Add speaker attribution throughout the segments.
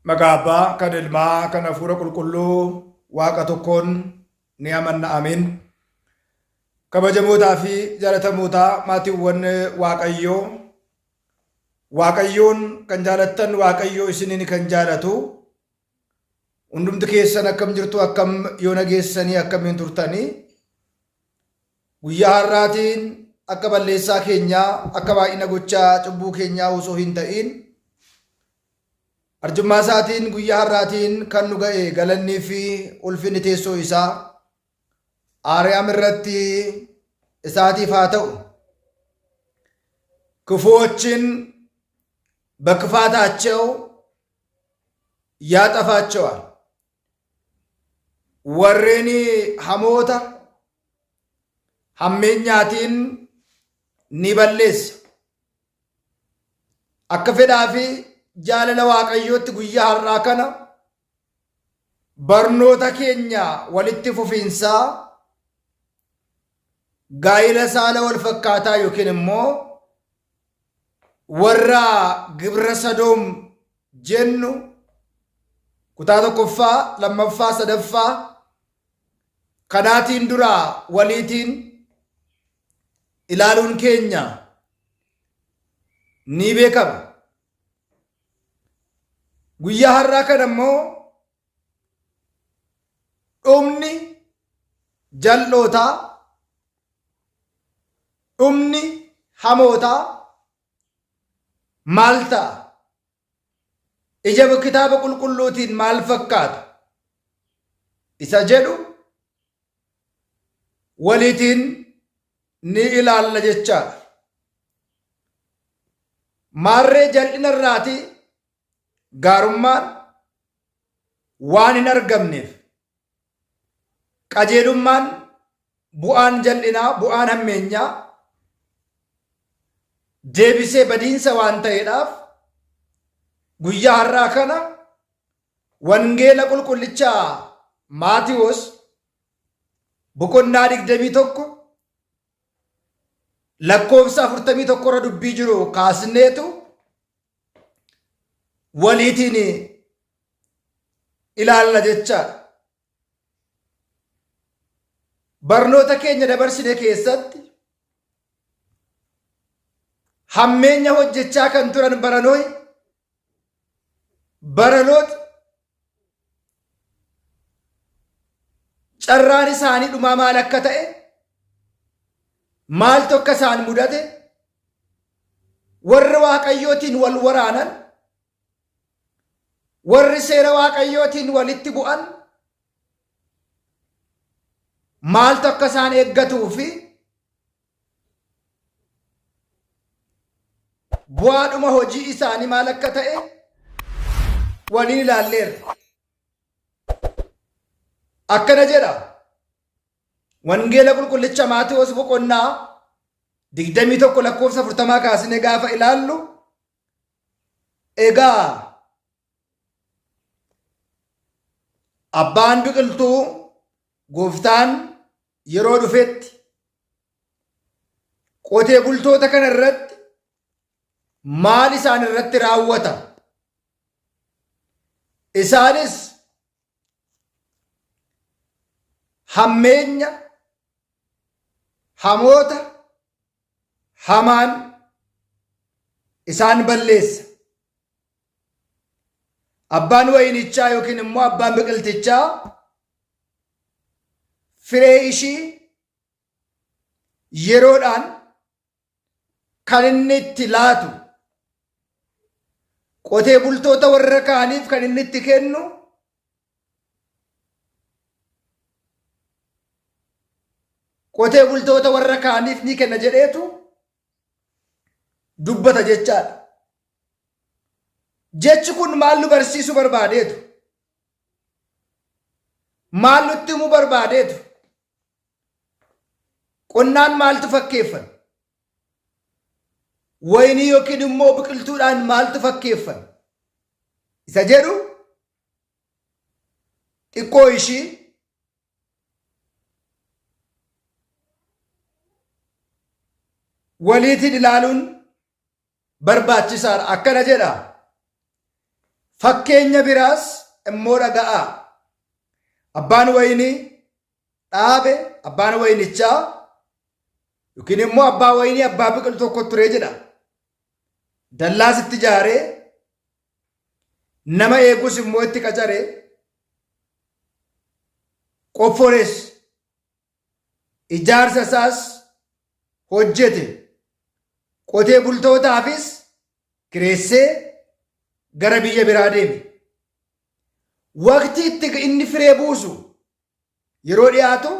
Speaker 1: Magaba kan ilmaa kan hafuura qulqulluu waaqa tokkoon ni amanna amin. Kabajamootaa fi jaalatamootaa maatiiwwan Waaqayyoo, Waaqayyoon kan jaalattan Waaqayyoo isiniin kan jaalatu hundumti keessan akkam jirtu, akkam yoo nageessanii akkamiin turtanii, guyyaa har'aatiin akka balleessaa keenyaa, akka baay'ina gochaa cubbuu keenyaa osoo hin ta'in arjummaa isaatiin guyyaa har'aatiin kan nu ga'e galannii fi ulfinni teessoo isaa Aariyaam irratti isaatiif haa ta'u። ክፉዎችን በክፋታቸው ያጠፋቸዋል፣ ወሬኒ ሐሞታ ሐሜኛቲን ኒበሌስ akka fedhaa fi jaalala Waaqayyootti guyyaa har'aa kana barnoota keenya walitti fufiinsaa gaa'ila saala wal fakkaataa yookiin immoo warra gibra Sodoom jennu kutaa tokkoffaa, lammaffaa, sadaffaa kanaatiin dura waliitiin ilaaluun keenya ni beekama. Guyyaa har'aa kana immoo dhumni jal'ootaa, dhumni hamootaa maal ta'a? Ija kitaaba qulqulluutiin maal fakkaata? Isa jedhu waliitiin ni ilaalla jechaadha. Maarree jal'ina irraati gaarummaan waan hin argamneef, qajeelummaan bu'aan jal'inaa, bu'aan hammeenyaa deebisee badiinsa waan ta'eedhaaf guyyaa har'aa kana wangeela qulqullichaa Maatiyoos boqonnaa 21 lakkoofsa 41 irra dubbii jiru kaasneetu waliitiin ilaalla jechaadha. Barnoota keenya dabarsine keessatti hammeenya hojjechaa kan turan baranoota carraan isaanii dhumaa maal akka ta'e, maaltu akka isaan mudate, warra Waaqayyootiin wal waraanan, warri seera Waaqayyootiin walitti bu'an maaltu akka isaan eeggatuu fi bu'aadhuma hojii isaanii maal akka ta'e waliin ilaalleerra. Akkana jedha wangeela qulqullicha Maatiyoos boqonnaa 21 lakkoofsa 40 kaasne gaafa ilaallu, egaa abbaan biqiltuu Gooftaan yeroo dhufetti qotee bultoota kana irratti maal isaan irratti raawwata? Isaanis hammeenya, hamoota, hamaan isaan balleessa. Abbaan wayinichaa yookiin immoo abbaan biqiltichaa firee ishii yeroodhaan kan inni itti laatu, qotee bultoota warra kaaniif kan inni itti kennu qotee bultoota warra kaaniif ni kenna jedheetu dubbata jechaadha. Jechi kun maal nu barsiisuu barbaadeetu? Maal nutti himuu barbaadeetu? Qonnaan maaltu fakkeeffame? Wayinii yookiin immoo biqiltuudhaan maaltu fakkeeffame? Isa jedhu xiqqoo ishii waliitiin ilaaluun barbaachisaadha. Akkana jedha fakkeenya biraas immoo dhaga'a. Abbaan waynii dhaabe abbaan waynichaa yookiin immoo abbaa waynii abbaa biqiltuu tokko ture jedha. Dallaas itti ijaaree nama eegus immoo itti qacaree qoffores ijaarsa isaas hojjete qotee bultootaafis kireessee gara biyya biraa deeme. Waqtii itti inni firee buusu yeroo dhiyaatu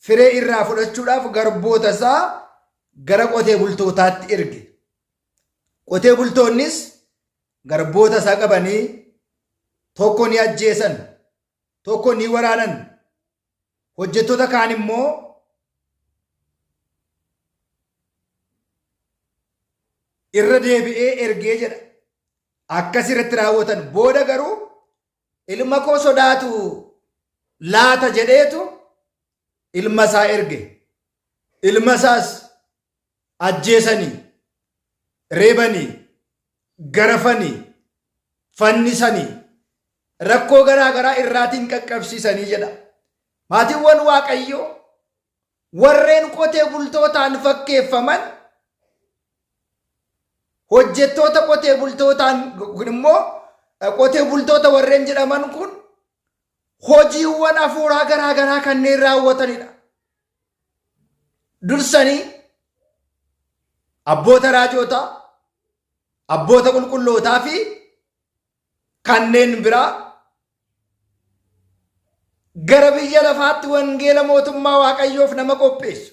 Speaker 1: firee irraa fudhachuudhaaf garboota isaa gara qotee bultootaatti erge. Qotee bultoonnis garboota isaa qabanii tokko ni ajjeesan, tokko ni waraanan, hojjettoota kaan immoo irra deebi'ee ergee jedha. Akkas irratti raawwatan. Booda garuu ilma koo sodaatu laata jedheetu ilma isaa erge. Ilma isaas ajjeesanii, reebanii, garafanii, fannisanii, rakkoo garaa garaa irraatiin qaqqabsiisanii jedha. Maatiiwwan Waaqayyoo warreen qotee bultootaan fakkeeffaman hojjettoota qotee bultootaan immoo qotee bultoota warreen jedhaman kun hojiiwwan hafuuraa garaa garaa kanneen raawwatanidha. Dursanii abboota raajootaa, abboota qulqullootaa fi kanneen biraa gara biyya lafaatti wangeela mootummaa Waaqayyoof nama qopheessu,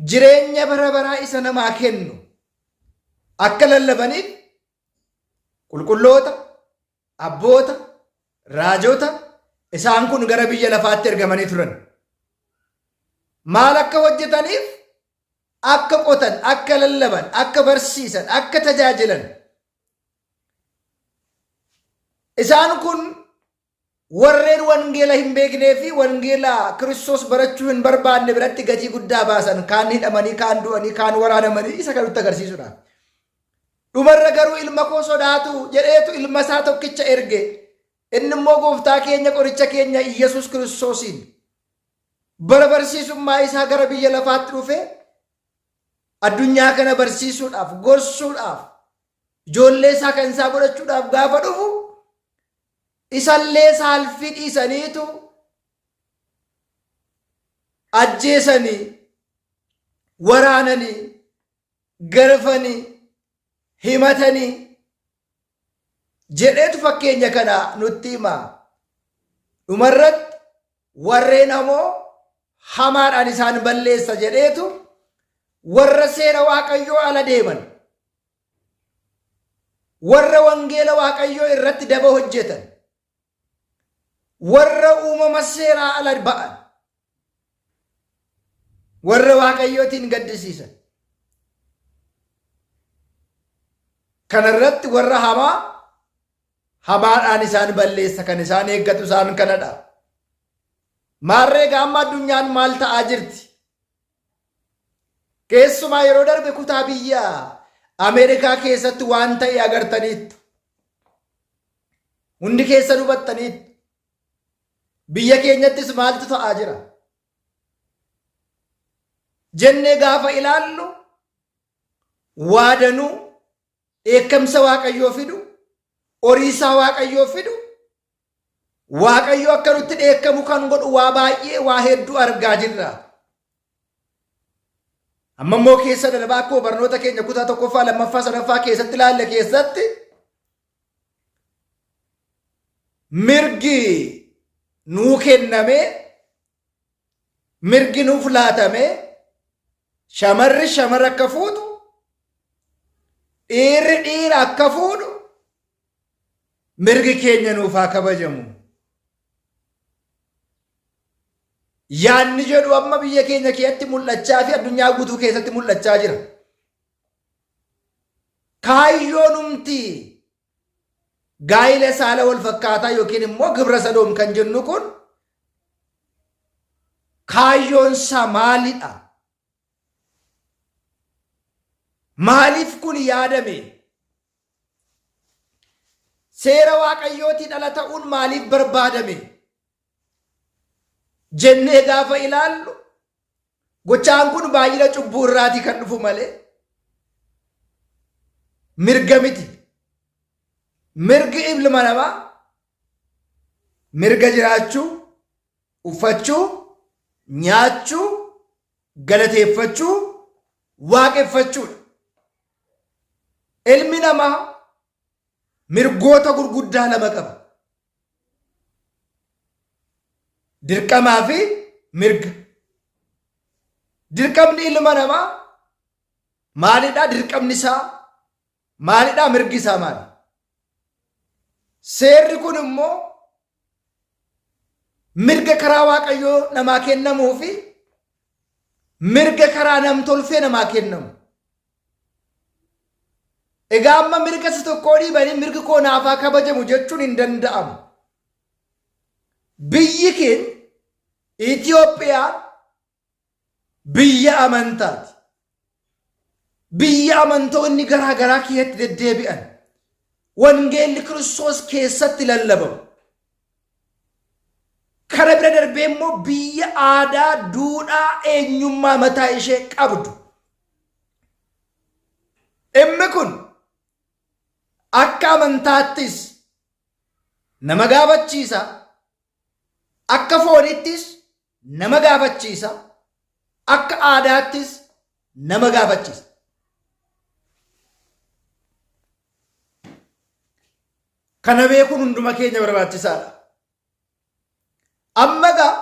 Speaker 1: jireenya bara baraa isa namaa kennu akka lallabaniif qulqulloota, abboota, raajota isaan kun gara biyya lafaatti ergamanii turan. Maal akka hojjetaniif? Akka qotan, akka lallaban, akka barsiisan, akka tajaajilan. Isaan kun warreen wangeela hin beeknee fi wangeela Kiristoos barachuu hin barbaanne biratti gatii guddaa baasan, kaan hidhamanii, kaan du'anii, kaan waraanamanii isa kanutti agarsiisudha. Dhumarra garuu ilma koo sodaatu jedheetu ilma isaa tokkicha erge. Inni immoo gooftaa keenya qoricha keenya Iyesuus Kiristoosiin bara barsiisummaa isaa gara biyya lafaatti dhufe addunyaa kana barsiisuudhaaf, gorsuudhaaf, ijoollee isaa kan isaa godhachuudhaaf gaafa dhufu isallee saalfii dhiisaniitu ajjeesanii, waraananii, garafanii, himatanii jedheetu fakkeenya kana nutti hima. Dhumarratti warreen ammoo hamaadhaan isaan balleessa jedheetu warra seera Waaqayyoo ala deeman, warra wangeela Waaqayyoo irratti daba hojjetan, warra uumama seeraa ala ba'an, warra Waaqayyootiin gaddisiisan. Kanarratti warra hamaadhaan isaan balleessa kan isaan eeggatu isaan kanadha. Maarree gaamma addunyaan maal ta'aa jirti? Keessumaa yeroo darbe kutaa biyya Ameerikaa keessatti waan ta'e agartaniittu. Hundi keessa hubattaniittu. Biyya keenyattis maaltu ta'aa jira? Jennee gaafa ilaallu waadanuu dheekkamsa Waaqayyoo fidu, horiisaa Waaqayyoo fidu, Waaqayyo akka nutti dheekkamu kan godhu waa baay'ee, waa hedduu argaa jirra. Amma immoo keessa darbaa akkuma barnoota keenya kutaa 1ffaa, 2ffaa, 3ffaa keessatti ilaalle keessatti mirgi nuu kenname, mirgi nuuf laatame, shamarri shamara akka fuutu, dhiirri dhiira akka fuudhu mirgi keenya nuuf haa kabajamu. Yaanni jedhu amma biyya keenya keessatti mul'achaa fi addunyaa guutuu keessatti mul'achaa jira. Kaayyoon humti gaa'ila saala wal fakkaataa yookiin immoo gibra sadoom kan jennu kun kaayyoon isaa maalidha? Maaliif kun yaadame? seera waaqayyootiin ala ta'uun maaliif barbaadame jennee gaafa ilaallu gochaan kun baay'ina cubbuu irraatii kan dhufu malee mirga miti. Mirgi ilma namaa mirga jiraachuu, uffachuu, nyaachuu, galateeffachuu, waaqeffachuudha. Ilmi namaa mirgoota gurguddaa lama qaba. Dirqamaa fi mirga. Dirqamni ilma namaa maalidha? Dirqamni isaa maalidha? Mirgi isaa maali? Seerri kun immoo mirga karaa waaqayyoo namaa kennamuu fi mirga karaa namtolfee namaa kennamu. Egaa amma mirga isa tokkoo dhiibanii mirgi koo naafaa kabajamu jechuun hin danda'amu. Biyyi keenya Itoophiyaa biyya amantaati. Biyya amantoonni garaa garaa keessatti deddeebi'an. Wangeelli Kiristoos keessatti lallabamu. Kana bira darbee immoo biyya aadaa, duudhaa, eenyummaa mataa ishee qabdu. Dhimmi kun akka amantaattis nama gaafachiisa, akka foonittis nama gaafachiisa, akka aadaattis nama gaafachiisa. Kana beekuun hunduma keenya barbaachisaadha. Amma egaa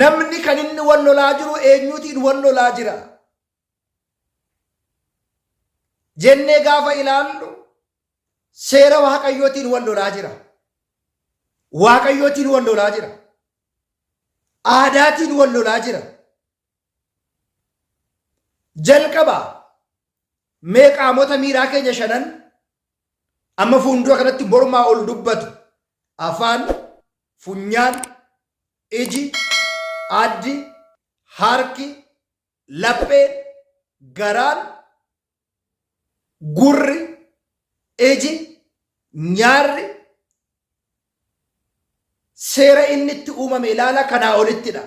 Speaker 1: namni kan inni wal lolaa jiru eenyuutiin wal lolaa jira jennee gaafa ilaallu seera waaqayyootiin wal lolaa jira. Waaqayyootiin wal lolaa jira. Aadaatiin wal lolaa jira. Jalqaba mee qaamota miiraa keenya shanan amma fuuldura kanatti mormaa ol dubbatu afaan, funyaan, iji, addi, harki, lapheen, garaan, gurri, iji, nyaarri seera inni itti uumame ilaala kanaa olittidha.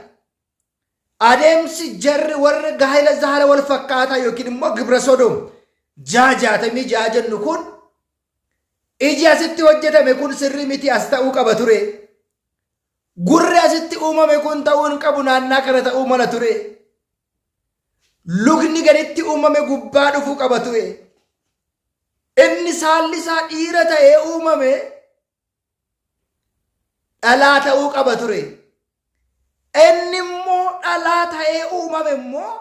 Speaker 1: Adeemsi jarri warri gaa'ela zaala wal fakkaataa yookiin immoo gibra Sodoom 66 jennu kun iji asitti hojjetame kun sirrii miti, as ta'uu qaba ture. Gurri asitti uumame kun ta'uu hin qabu, naannaa kana ta'uu mala ture. Lukni gaditti uumame gubbaa dhufuu qaba ture. Inni saalli isaa dhiira ta'ee uumame dhalaa ta'uu qaba ture. Inni immoo dhalaa ta'ee uumame immoo